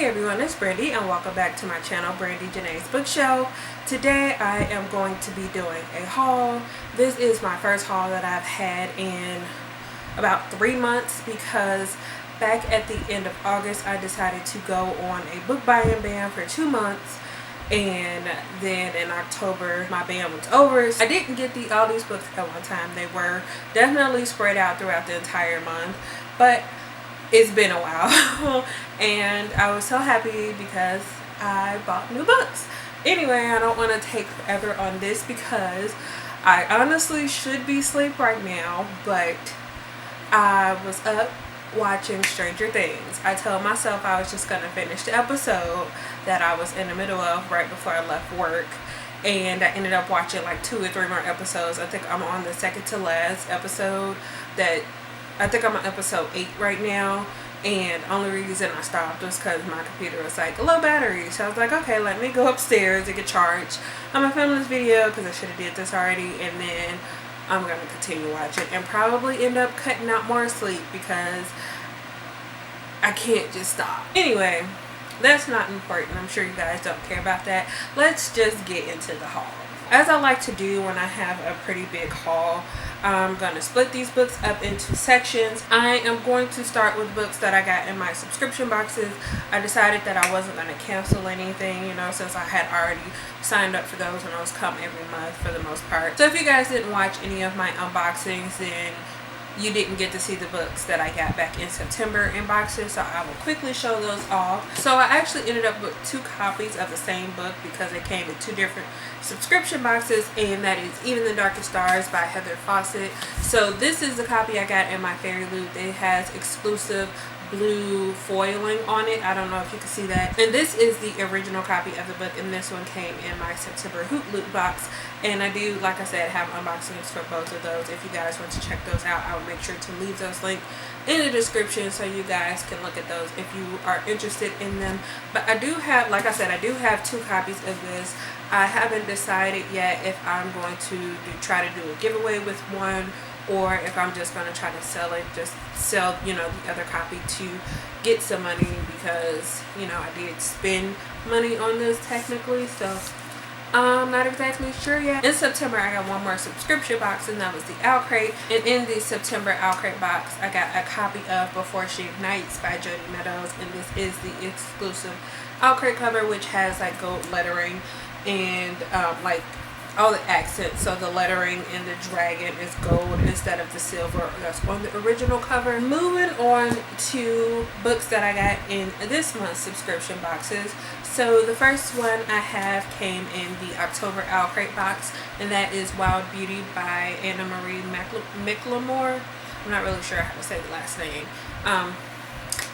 Hey everyone, it's Brandy and welcome back to my channel, Brandy Janae's Bookshelf. Today I am going to be doing a haul. This is my first haul that I've had in about 3 months because back at the end of August I decided to go on a book buying ban for 2 months, and then in October my ban was over. I didn't get all these books at one time. They were definitely spread out throughout the entire month, but it's been a while and I was so happy because I bought new books. Anyway, I don't want to take forever on this because I honestly should be asleep right now, but I was up watching Stranger Things. I told myself I was just going to finish the episode that I was in the middle of right before I left work, and I ended up watching like 2 or 3 more episodes. I think I'm on the second to last episode. I think I'm on episode 8 right now, and only reason I stopped was because my computer was like low battery. So I was like, okay, let me go upstairs and get charged. I'm gonna film this video because I should have did this already, and then I'm gonna continue watching and probably end up cutting out more sleep because I can't just stop. Anyway, that's not important. I'm sure you guys don't care about that. Let's just get into the haul. As I like to do when I have a pretty big haul, I'm going to split these books up into sections. I am going to start with books that I got in my subscription boxes. I decided that I wasn't going to cancel anything, since I had already signed up for those, and those come every month for the most part. So if you guys didn't watch any of my unboxings, then you didn't get to see the books that I got back in September in boxes, so I will quickly show those off. So I actually ended up with 2 copies of the same book because it came in 2 different subscription boxes, and that is Even the Darkest Stars by Heather Fawcett. So this is the copy I got in my Fairy Loot. It has exclusive blue foiling on it. I don't know if you can see that. And this is the original copy of the book, and this one came in my September Hoot Loot box. And I do, like I said, have unboxings for both of those. If you guys want to check those out, I will make sure to leave those links in the description so you guys can look at those if you are interested in them. But I do have, like I said, I do have 2 copies of this. I haven't decided yet if I'm going to try to do a giveaway with one, or if I'm just going to try to sell it, just sell, the other copy to get some money because, I did spend money on this technically, so I'm not exactly sure yet. In September, I got 1 more subscription box, and that was the Owl Crate. And in the September Owl Crate box, I got a copy of Before She Ignites by Jodi Meadows, and this is the exclusive Owl Crate cover, which has like gold lettering and like all the accents. So the lettering in the dragon is gold instead of the silver that's on the original cover. Moving on to books that I got in this month's subscription boxes. So the first one I have came in the October Owl Crate box, and that is Wild Beauty by Anna Marie McLemore. I'm not really sure how to say the last name.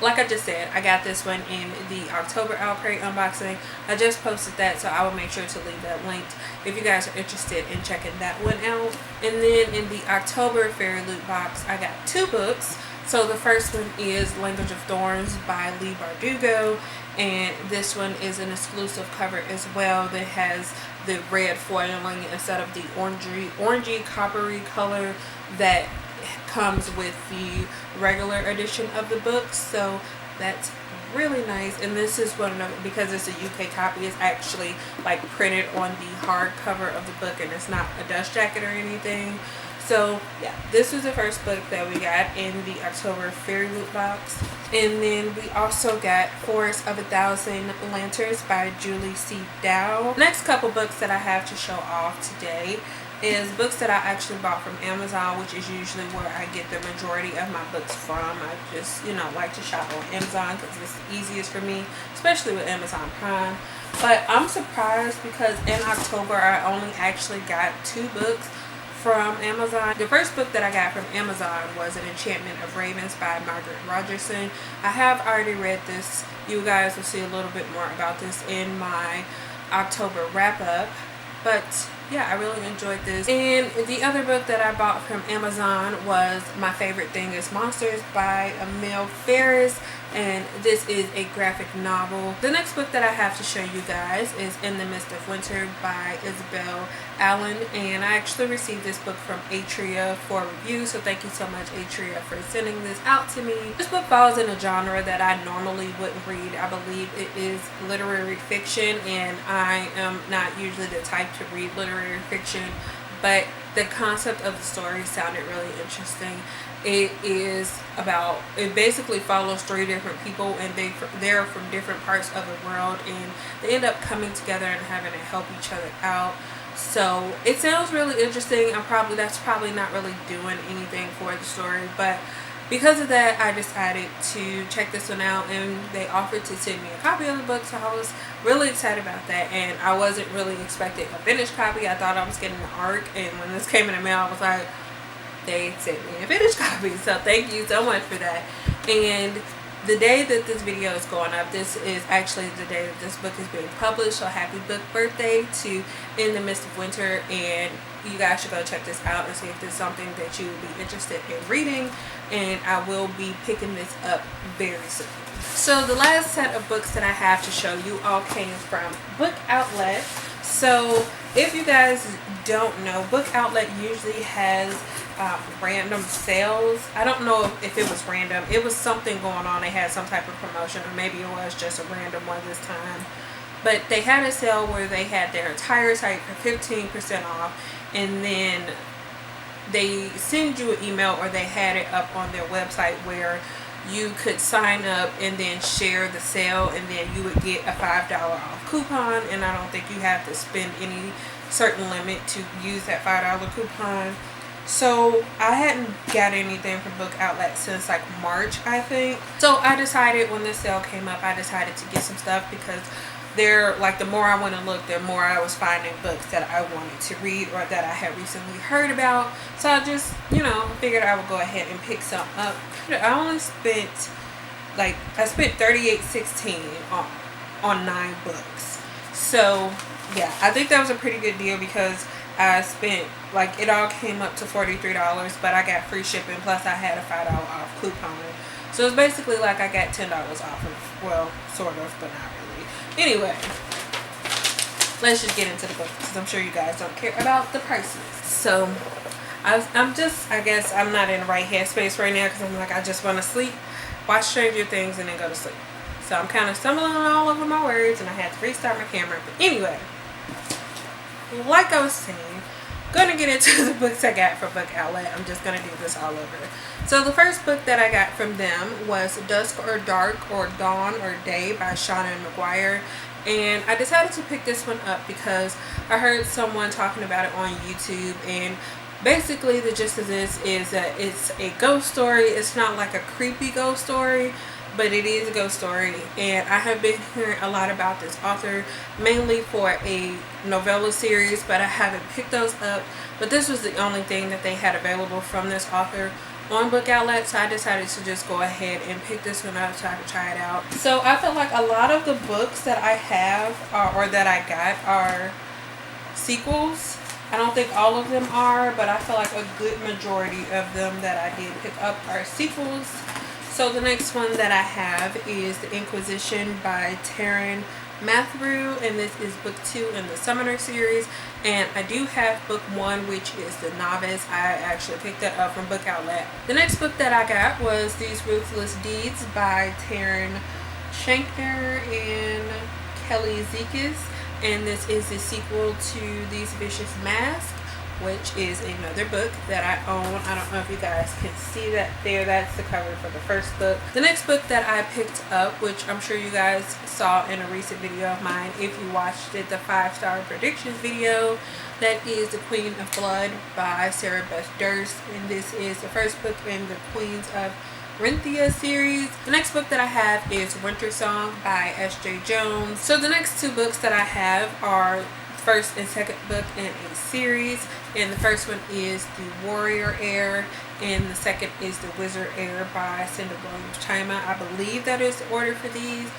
Like I just said, I got this one in the October Owl Crate unboxing. I just posted that, so I will make sure to leave that linked if you guys are interested in checking that one out. And then in the October Fairy Loot box, I got 2 books. So the first one is Language of Thorns by Leigh Bardugo, and this one is an exclusive cover as well that has the red foiling instead of the orangey coppery color that comes with the regular edition of the book. So that's really nice, and this is one of, because it's a UK copy, it's actually like printed on the hard cover of the book, and it's not a dust jacket or anything. So yeah, this was the first book that we got in the October Fairy Loot box. And then we also got Forest of a Thousand Lanterns by Julie C. Dow. Next couple books that I have to show off today is books that I actually bought from Amazon, which is usually where I get the majority of my books from. I just, like to shop on Amazon because it's the easiest for me, especially with Amazon Prime. But I'm surprised because in October I only actually got 2 books from Amazon. The first book that I got from Amazon was An Enchantment of Ravens by Margaret Rogerson. I have already read this. You guys will see a little bit more about this in my October wrap up. But yeah, I really enjoyed this. And the other book that I bought from Amazon was My Favorite Thing is Monsters by Emil Ferris, and this is a graphic novel. The next book that I have to show you guys is In the Midst of Winter by Isabel Allen, and I actually received this book from Atria for review, so thank you so much, Atria, for sending this out to me. This book falls in a genre that I normally wouldn't read. I believe it is literary fiction, and I am not usually the type to read literary fiction, but the concept of the story sounded really interesting. It basically follows 3 different people, and they're from different parts of the world, and they end up coming together and having to help each other out. So it sounds really interesting. That's probably not really doing anything for the story, but because of that, I decided to check this one out, and they offered to send me a copy of the book, so I was really excited about that. And I wasn't really expecting a finished copy. I thought I was getting the ARC, and when this came in the mail, I was like, they sent me a finished copy, so thank you so much for that. And the day that this video is going up, this is actually the day that this book is being published, so happy book birthday to In the Midst of Winter, and you guys should go check this out and see if there's something that you would be interested in reading, and I will be picking this up very soon. So the last set of books that I have to show you all came from Book Outlet. So if you guys don't know, Book Outlet usually has random sales. I don't know if it was random. It was something going on. They had some type of promotion, or maybe it was just a random one this time. But they had a sale where they had their entire site for 15% off, and then they send you an email, or they had it up on their website where you could sign up and then share the sale, and then you would get a $5 off coupon. And I don't think you have to spend any certain limit to use that $5 coupon. So I hadn't got anything from Book Outlet since like March, I think. So I decided when this sale came up, I decided to get some stuff, because they're like, the more I went to look, the more I was finding books that I wanted to read or that I had recently heard about. So I just, figured I would go ahead and pick some up. I only spent I spent $38.16 on 9 books. So yeah, I think that was a pretty good deal, because I spent, it all came up to $43, but I got free shipping, plus I had a $5 off coupon. So it's basically like I got $10 off of, well, sort of, but not really. Anyway, let's just get into the book, because I'm sure you guys don't care about the prices. So I guess I'm not in the right headspace right now, because I'm like, I just want to sleep, watch Stranger Things, and then go to sleep. So I'm kind of stumbling all over my words, and I had to restart my camera. But anyway, like I was saying, gonna get into the books I got from Book Outlet. I'm just gonna do this all over. So the first book that I got from them was Dusk or Dark or Dawn or Day by Seanan McGuire. And I decided to pick this one up because I heard someone talking about it on YouTube, and basically the gist of this is that it's a ghost story. It's not like a creepy ghost story, but it is a ghost story. And I have been hearing a lot about this author, mainly for a novella series, but I haven't picked those up. But this was the only thing that they had available from this author on Book Outlet, so I decided to just go ahead and pick this one up so I could try it out. So I feel like a lot of the books that I have or that I got are sequels. I don't think all of them are, but I feel like a good majority of them that I did pick up are sequels. So the next one that I have is The Inquisition by Taran Matharu, and this is book 2 in the Summoner series. And I do have book 1, which is The Novice. I actually picked that up from Book Outlet. The next book that I got was These Ruthless Deeds by Taryn Shankner and Kelly Zekis, and this is the sequel to These Vicious Masks, which is another book that I own. I don't know if you guys can see that there. That's the cover for the first book. The next book that I picked up, which I'm sure you guys saw in a recent video of mine if you watched it, the 5-star predictions video, that is The Queen of Blood by Sarah Beth Durst, and this is the first book in the Queens of Renthia series. The next book that I have is Winter Song by S.J. Jones. So the next 2 books that I have are first and second book in a series, and the first one is The Warrior Heir, and the second is The Wizard Heir by Cinda Williams Chima. I believe that is the order for these.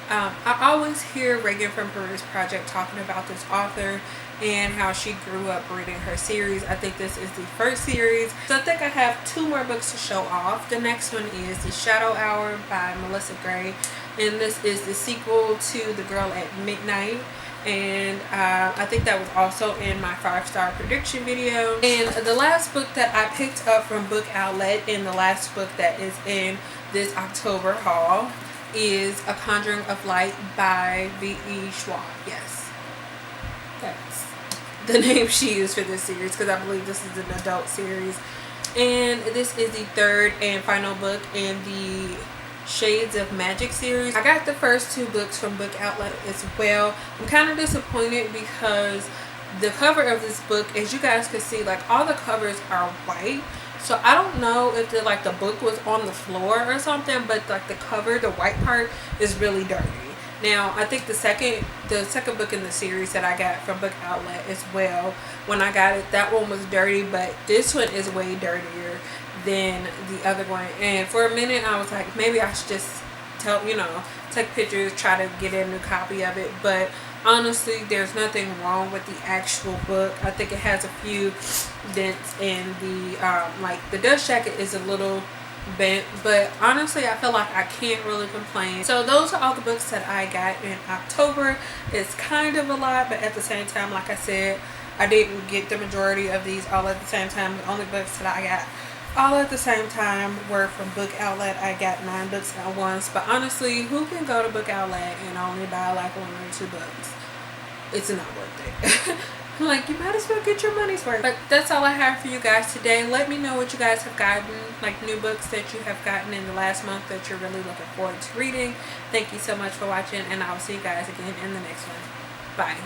I always hear Reagan from Peruse Project talking about this author and how she grew up reading her series. I think this is the first series. So I think I have 2 more books to show off. The next one is The Shadow Hour by Melissa Gray. And this is the sequel to The Girl at Midnight. And I think that was also in my 5-star prediction video. And the last book that I picked up from Book Outlet, and the last book that is in this October haul, is A Conjuring of Light by V.E. Schwab. Yes, that's the name she used for this series, because I believe this is an adult series. And this is the 3rd and final book in the Shades of Magic series. I got the first 2 books from Book Outlet as well. I'm kind of disappointed because the cover of this book, as you guys can see, like all the covers are white. So I don't know if the book was on the floor or something, but like the cover, the white part, is really dirty. Now I think the second book in the series that I got from Book Outlet as well, when I got it, that one was dirty, but this one is way dirtier than the other one. And for a minute I was like, maybe I should just take pictures, try to get a new copy of it. But honestly, there's nothing wrong with the actual book. I think it has a few dents in the like the dust jacket is a little bent, but honestly I feel like I can't really complain. So those are all the books that I got in October. It's kind of a lot, but at the same time, like I said, I didn't get the majority of these all at the same time. The only books that I got all at the same time were from Book Outlet. I got 9 books at once, but honestly, who can go to Book Outlet and only buy like 1 or 2 books? It's not worth it. Like, you might as well get your money's worth. But that's all I have for you guys today. Let me know what you guys have gotten, like new books that you have gotten in the last month that you're really looking forward to reading. Thank you so much for watching, and I will see you guys again in the next one. Bye.